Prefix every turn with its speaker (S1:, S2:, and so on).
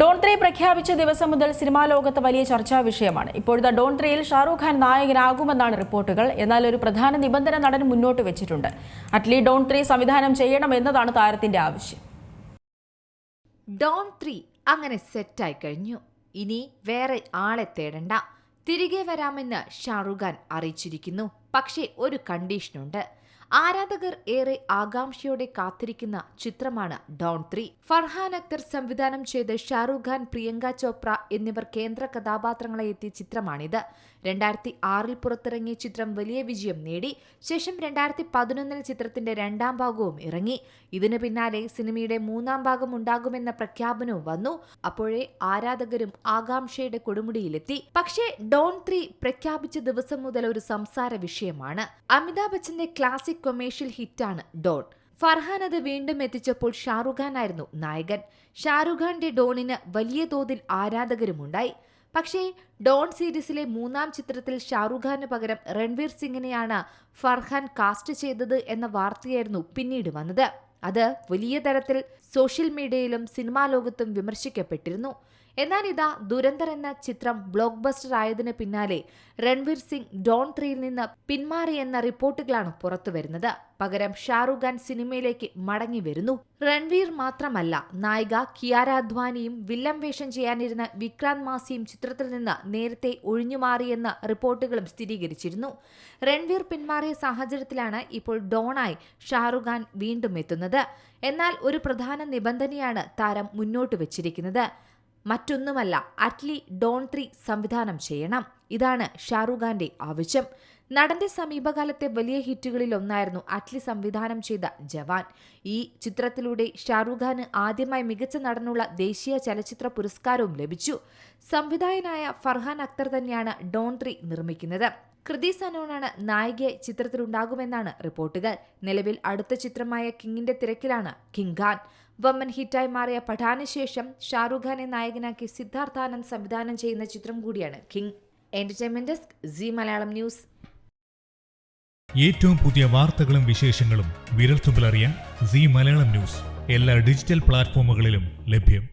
S1: Don 3 പ്രഖ്യാപിച്ച ദിവസം മുതൽ സിനിമാ ലോകത്ത് വലിയ ചർച്ചാ വിഷയമാണ്. ഇപ്പോഴത്തെ ഡോൺ 3-ൽ ഷാരൂഖ് ഖാൻ നായകനാകുമെന്നാണ് റിപ്പോർട്ടുകൾ. എന്നാൽ ഒരു പ്രധാന നിബന്ധന നടൻ മുന്നോട്ട് വെച്ചിട്ടുണ്ട്. അറ്റ്ലി ഡോൺ 3 സംവിധാനം ചെയ്യണം എന്നതാണ് താരത്തിന്റെ ആവശ്യം.
S2: ഡോൺ 3 അങ്ങനെ സെറ്റായി കഴിഞ്ഞു. ഇനി വേറെ ആളെ തേടണ്ട, തിരികെ വരാമെന്ന് ഷാരൂഖ് ഖാൻ അറിയിച്ചിരിക്കുന്നു. പക്ഷേ ഒരു കണ്ടീഷനുണ്ട്. ആരാധകർ ഏറെ ആകാംക്ഷയോടെ കാത്തിരിക്കുന്ന ചിത്രമാണ് ഡോൺ 3. ഫർഹാൻ അക്തർ സംവിധാനം ചെയ്ത് ഷാരൂഖ് ഖാൻ, പ്രിയങ്ക ചോപ്ര എന്നിവർ കേന്ദ്ര കഥാപാത്രങ്ങളെ എത്തിയ ചിത്രമാണിത്. 2006-ൽ പുറത്തിറങ്ങിയ ചിത്രം വലിയ വിജയം നേടി. ശേഷം 2011-ൽ ചിത്രത്തിന്റെ രണ്ടാം ഭാഗവും ഇറങ്ങി. ഇതിനു പിന്നാലെ സിനിമയുടെ മൂന്നാം ഭാഗം ഉണ്ടാകുമെന്ന പ്രഖ്യാപനവും വന്നു. അപ്പോഴേ ആരാധകരും ആകാംക്ഷയുടെ കൊടുമുടിയിലെത്തി. പക്ഷേ ഡോൺ 3 പ്രഖ്യാപിച്ച ദിവസം മുതൽ ഒരു സംസാര വിഷയമാണ്. അമിതാഭ് ബച്ചന്റെ ക്ലാസിക് കൊമേഴ്ഷ്യൽ ഹിറ്റാണ് ഡോൺ. ഫർഹാൻ അത് വീണ്ടും എത്തിച്ചപ്പോൾ ഷാരൂഖ് ഖാൻ ആയിരുന്നു നായകൻ. ഷാരൂഖ് ഖാന്റെ ഡോണിന് വലിയ തോതിൽ ആരാധകരുമുണ്ടായി. പക്ഷേ ഡോൺ സീരീസിലെ മൂന്നാം ചിത്രത്തിൽ ഷാരൂഖ് ഖാന് പകരം രൺവീർ സിംഗിനെയാണ് ഫർഹാൻ കാസ്റ്റ് ചെയ്തത് എന്ന വാർത്തയായിരുന്നു പിന്നീട് വന്നത്. അത് വലിയ തരത്തിൽ സോഷ്യൽ മീഡിയയിലും സിനിമാ ലോകത്തും വിമർശിക്കപ്പെട്ടിരുന്നു. എന്നാൽ ഇതാ ദുരന്തർ എന്ന ചിത്രം ബ്ലോക്ക് ബസ്റ്റർ ആയതിനു പിന്നാലെ രൺവീർ സിംഗ് ഡോൺ 3-ൽ നിന്ന് പിന്മാറിയെന്ന റിപ്പോർട്ടുകളാണ് പുറത്തുവരുന്നത്. പകരം ഷാരൂഖ് ഖാൻ സിനിമയിലേക്ക് മടങ്ങി വരുന്നു. രൺവീർ മാത്രമല്ല, നായിക കിയാര അദ്വാനിയും വില്ലൻ വേഷം ചെയ്യാനിരുന്ന വിക്രാന്ത് മാസിയും ചിത്രത്തിൽ നിന്ന് നേരത്തെ ഒഴിഞ്ഞുമാറിയെന്ന റിപ്പോർട്ടുകളും സ്ഥിരീകരിച്ചിരുന്നു. രൺവീർ പിന്മാറിയ സാഹചര്യത്തിലാണ് ഇപ്പോൾ ഡോണായി ഷാരൂഖ് ഖാൻ വീണ്ടും എത്തുന്നത്. എന്നാൽ ഒരു പ്രധാന നിബന്ധനയാണ് താരം മുന്നോട്ട് വെച്ചിരിക്കുന്നത്. മറ്റൊന്നുമല്ല, അറ്റ്ലി ഡോൺ 3 സംവിധാനം ചെയ്യണം. ഇതാണ് ഷാരൂഖ് ഖാന്റെ ആവശ്യം. നടന്റെ സമീപകാലത്തെ വലിയ ഹിറ്റുകളിൽ ഒന്നായിരുന്നു അറ്റ്ലി സംവിധാനം ചെയ്ത ജവാൻ. ഈ ചിത്രത്തിലൂടെ ഷാരൂഖ് ഖാന് ആദ്യമായി മികച്ച നടനുള്ള ദേശീയ ചലച്ചിത്ര പുരസ്കാരവും ലഭിച്ചു. സംവിധായകനായ ഫർഹാൻ അക്തർ തന്നെയാണ് ഡോൺ 3 നിർമ്മിക്കുന്നത്. കൃതി സനോനാണ് നായികയെ ചിത്രത്തിലുണ്ടാകുമെന്നാണ് റിപ്പോർട്ടുകൾ. നിലവിൽ അടുത്ത ചിത്രമായ കിങ്ങിന്റെ തിരക്കിലാണ് കിങ് ഖാൻ. വമ്പൻ ഹിറ്റായി മാറിയ പഠാന് ശേഷം ഷാരൂഖ് ഖാനെ നായകനാക്കി സിദ്ധാർത്ഥ് ആനന്ദ് സംവിധാനം ചെയ്യുന്ന ചിത്രം കൂടിയാണ് king. Entertainment desk, C Malayalam news.
S3: ഏറ്റവും പുതിയ വാർത്തകളും വിശേഷങ്ങളും വിരൽത്തുമ്പിലറിയാൻ സി മലയാളം ന്യൂസ് എല്ലാ ഡിജിറ്റൽ പ്ലാറ്റ്ഫോമുകളിലും ലഭ്യം.